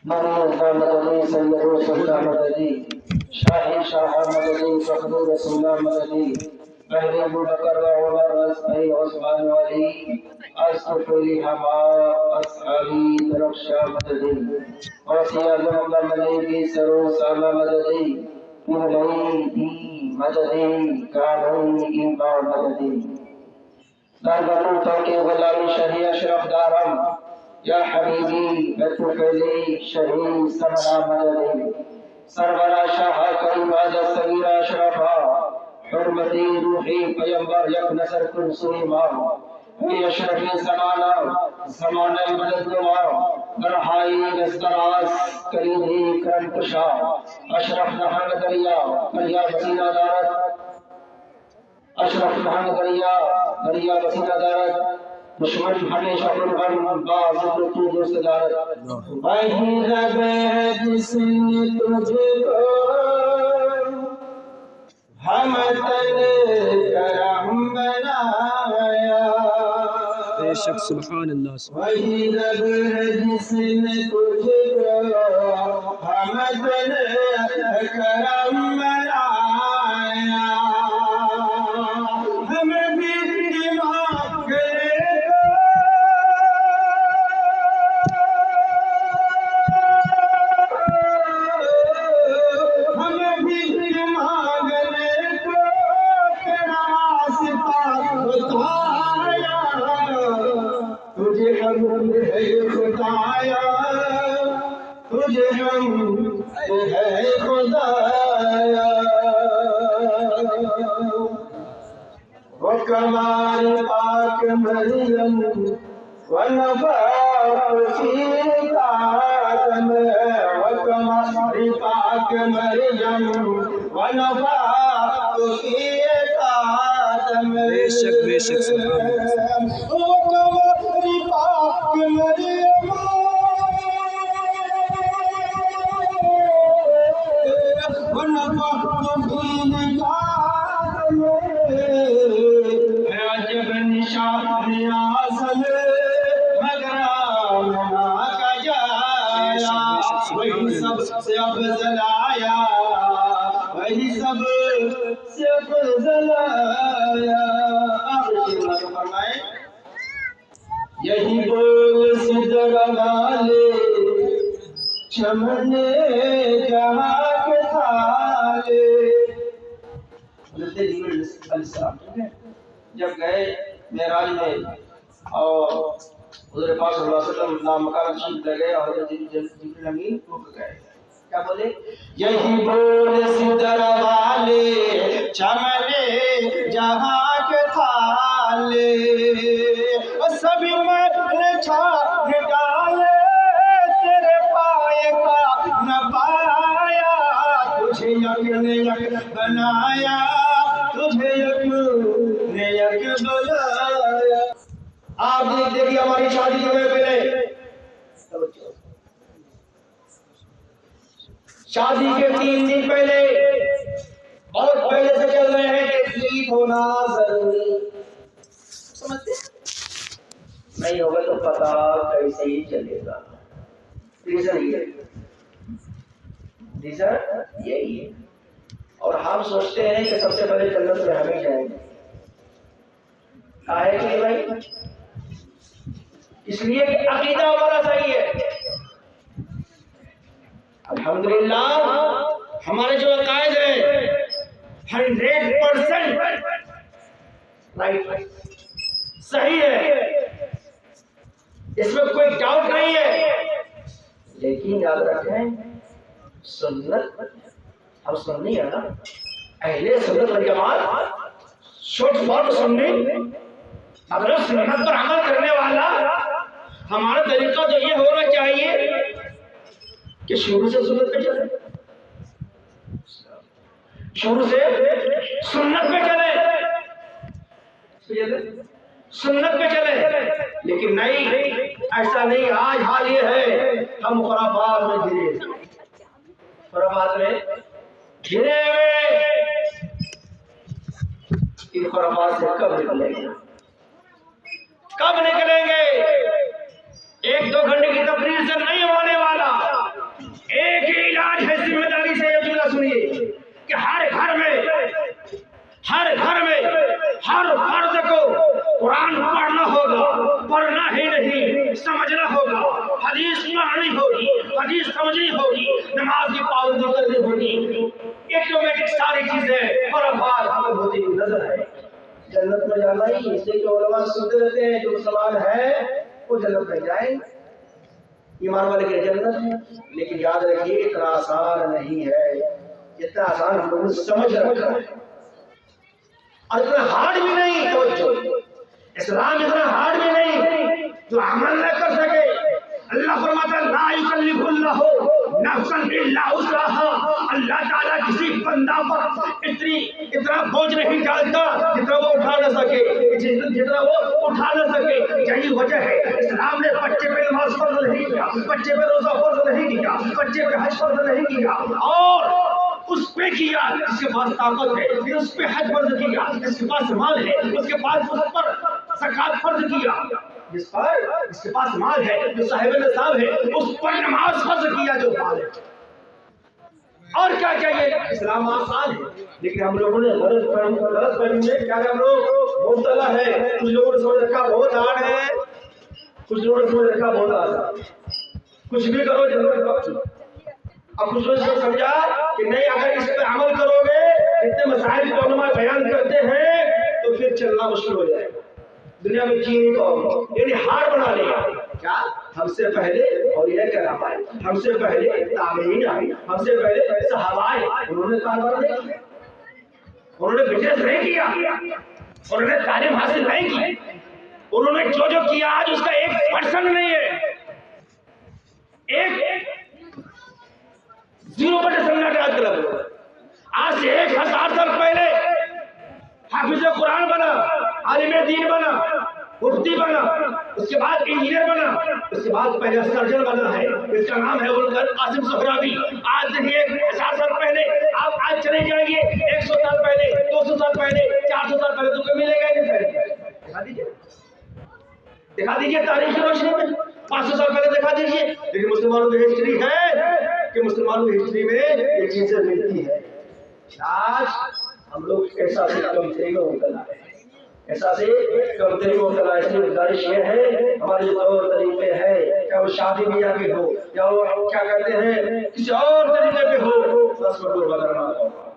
مریض مدنی سید رسول مدنی شاہی شاہ مدنی فخر رسول مدنی بحری ابو بکر و عمر اسعی عثمان علی استفلی حما اصحابی درخشا مدنی وسیع محمد مدنی کی سرو سالہ مدنی مدنی مدنی کانوی ایمان مدنی درگاہ کے غلامی شہی اشرف دارم یا حبیبی بطفلی شہی سمرا مدنی سرورہ شاہ کریم آزا صغیر اشرفا حرمتی روحی پیمبر یک نصر کن سویما ای اشرفی زمانہ مدد نما برہائی نستراس کریدی کرم کشا اشرف نہنگ دریا دریا وسیلہ دارت اشرف نہنگ دریا وسیلہ دارت دشمن ہمیشہ قربان باز تو دوست دارت وہی رب ہے جس نے تجھے ہم تن کرم بنایا بے شک سبحان اللہ وہی رب ہے جس نے تجھے ہم تن کرم بنایا ہمیں بھی دماغ تجھے ہم ہے خدایا وکمال پاک مریم ونفاق فی آدم وکمال پاک مریم ونفاق فی آدم بے شک سبحان اللہ وکمال پاک مریم ونفخت فيه آدم عجب نشان اصل مگر کا جایا وہی سب سے افضل آیا وہی سب سے افضل آیا فرمائے یہی بول صدر والے چمنے جہاں کے تھالے حضرت جبریل علیہ السلام جب گئے معراج میں اور حضور پاک صلی اللہ علیہ وسلم نام مکان شریف لے گئے اور حضرت جبریل امین رک گئے کیا بولے یہی بول صدر والے چمنے جہاں کے تھالے سبھی میں چھاپ ڈالے تیرے پائے کا نہ پایا تجھے یقین یک بنایا تجھے یقین یک بنایا آپ دیکھیے ہماری شادی جو ہے پہلے شادی کے 3 دن پہلے بہت پہلے سے چل رہے ہیں کہ عید ہونا ضروری سمجھتے نہیں ہوگا تو پتا کیسے ہی چلے گا ریزن یہی ہے اور ہم سوچتے ہیں کہ سب سے پہلے جنت میں ہمیں جائیں گے کاہے کے لیے بھائی اس لیے کہ عقیدہ ہمارا صحیح ہے الحمدللہ ہمارے جو عقائد ہیں 100% رائٹ صحیح ہے اس میں کوئی ڈاؤٹ نہیں ہے لیکن یاد رکھیں سنت ہم سننی ہے نا اہل سنت والجماعت شورٹ فارم سننی اگر سنت پر عمل کرنے والا ہمارا طریقہ تو یہ ہونا چاہیے کہ شروع سے سنت پہ چلے شروع سے سنت پہ چلے سنت پہ چلے لیکن نہیں ایسا نہیں آج حال یہ ہے ہم خرافات میں گرے خرافات میں گرے ہوئے ان خرافات سے کب نکلیں گے کب نکلیں گے 1-2 گھنٹے کی تقریر سے نہیں ہونے والا آنی ہوگی, حدیث سمجھنی ہوگی, نماز کی پابندی کرنی ہوگی. ایٹومیٹک ساری چیزیں برابر عمل ہوتی ہوئی نظر ہے. جنت میں جانا ہی اس لیے کہ علماء سنتے رہتے ہیں جو مسلمان ہے وہ جنت میں جائیں, ایمان والے کے جنت ہے. لیکن یاد رکھیے اتنا آسان نہیں ہے جتنا آسان ہم لوگوں نے سمجھ رکھا ہے, اور اتنا ہارڈ بھی نہیں. توجہ, اسلام اتنا ہارڈ بھی نہیں جو عمل نہ کر سکے. اللہ فرماتا ہے لا یکلف اللہ نفسا الا وسعها. اللہ تعالیٰ کسی بندہ پر اتنا بوجھ نہیں ڈالتا جتنا وہ اٹھا نہ سکے, جتنا وہ اٹھا نہ سکے. یہی وجہ ہے اسلام نے بچے پہ نماز فرض نہیں کیا, بچے پہ روزہ فرض نہیں کیا, بچے پہ حج فرض نہیں کیا, اور اس پہ کیا جس کے پاس طاقت ہے, پھر اس پہ حج فرض کیا جس کے پاس مال ہے, اس کے پاس اس پر زکات فرض کیا جس کے پاس مال ہے, جو صاحب نصاب ہے اس پر نماز فرض کیا جو مال ہے. اور کیا چاہیے, اسلام آسان ہے. لیکن ہم لوگوں نے غلط فہمی میں کیا ہم لوگ مبتلا ہے. کچھ لوگوں نے سمجھ رکھا بہت ہارڈ ہے, کچھ لوگوں نے سمجھ رکھا بہت آسان. کچھ بھی کرو جنت پکی. اب کچھ لوگوں نے سمجھا کہ نہیں اگر اس پہ عمل کرو گے, اتنے مسائل کو علماء بیان کرتے ہیں تو پھر چلنا مشکل ہو جائے گا دنیا میں. چینی کو یعنی ہار بنا لیا. کیا ہم سے پہلے اور یہ کرام آئے, ہم سے پہلے تابعین آئے, ہم سے پہلے صحابہ آئے, انہوں نے کاروبار نہیں کیا, انہوں نے بزنس نہیں کیا, انہوں نے تعلیم حاصل نہیں کی, انہوں نے جو کیا آج اس کا 1% نہیں ہے, 0% آج سے 1000 سال پہلے حافظ قرآن بنا, عالم دین بنا, مفتی بنا, اس کے بعد انجینئر بنا, اس کے بعد پہلے سرجن بنا ہے, اس کا نام ہے قاسم سہراوی. آج سے 1000 سال پہلے آپ آج چلے جائیں گے 100 سال پہلے, 200 سال پہلے, 400 سال پہلے, تو ملے گا نہیں. دکھا دیجیے تاریخ روشنی میں 500 سال پہلے دکھا دیجیے. لیکن مسلمانوں کی ہسٹری ہے کہ مسلمانوں کی ہسٹری میں یہ چیزیں ملتی ہے. آج ہم لوگ ایسا سے کمتری میں مبتلا ہے, ایسا سے کمتری میں مبتلا ہے. اس لیے گزارش یہ ہے ہمارے جو طور طریقے ہیں, چاہے وہ شادی بیاہ کے ہو یا وہ کیا کہتے ہیں کسی اور طریقے پہ ہو, بس کو بدلنا ہوگا.